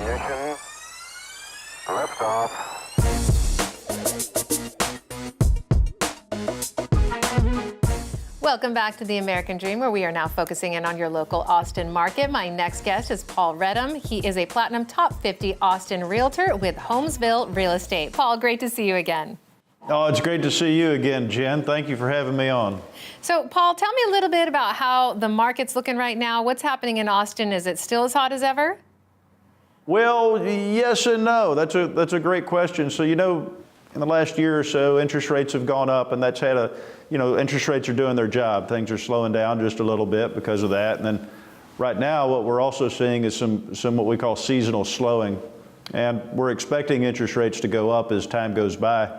Ignition. Liftoff. Welcome back to The American Dream, where we are now focusing in on your local Austin market. My next guest is Paul Redham. He is a Platinum Top 50 Austin Realtor with Homesville Real Estate. Paul, great to see you again. Oh, it's great to see you again, Jen. Thank you for having me on. So, Paul, tell me a little bit about how the market's looking right now. What's happening in Austin? Is it still as hot as ever? Well, yes and no. That's a great question. So, in the last year or so, interest rates have gone up, and that's had interest rates are doing their job. Things are slowing down just a little bit because of that. And then right now, what we're also seeing is some what we call seasonal slowing. And we're expecting interest rates to go up as time goes by.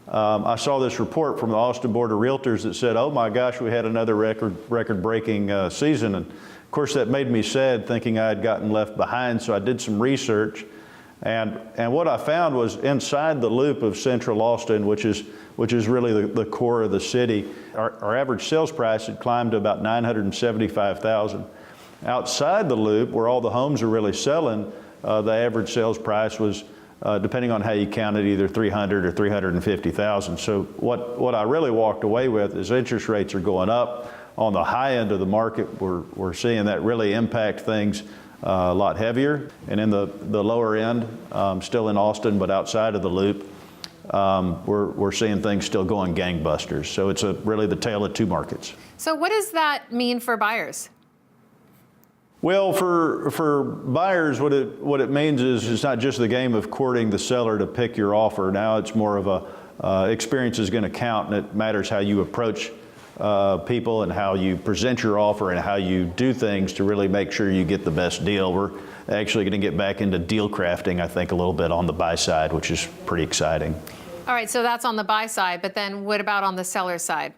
I saw this report from the Austin Board of Realtors that said, oh my gosh, we had another record-breaking season. And of course, that made me sad, thinking I had gotten left behind. So I did some research. And what I found was inside the loop of Central Austin, which is really the core of the city, our average sales price had climbed to about $975,000. Outside the loop, where all the homes are really selling, the average sales price was, depending on how you count it, either $300,000 or $350,000. So what I really walked away with is interest rates are going up. On the high end of the market, we're seeing that really impact things a lot heavier. And in the lower end, still in Austin, but outside of the loop, we're seeing things still going gangbusters. So it's really the tale of two markets. So what does that mean for buyers? Well, for buyers, what it means is it's not just the game of courting the seller to pick your offer. Now it's more of experience is going to count, and it matters how you approach people and how you present your offer and how you do things to really make sure you get the best deal. We're actually going to get back into deal crafting, I think, a little bbit on the buy side, which is pretty exciting. All right, so that's on the buy side, but then what about on the seller side?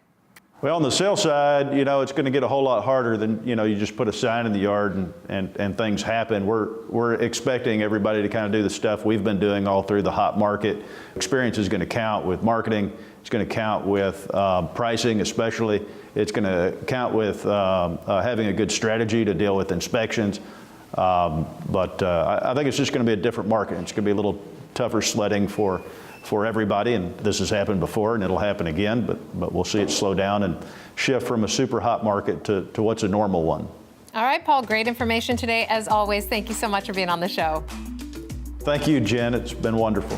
Well, on the sale side, it's going to get a whole lot harder than, you just put a sign in the yard and things happen. We're expecting everybody to kind of do the stuff we've been doing all through the hot market. Experience is going to count with marketing. It's going to count with pricing, especially. It's going to count with having a good strategy to deal with inspections. But I think it's just going to be a different market. It's going to be a little tougher sledding for everybody, and this has happened before and it'll happen again, but we'll see it slow down and shift from a super hot market to what's a normal one. All right, Paul, great information today as always. Thank you so much for being on the show. Thank you, Jen. It's been wonderful.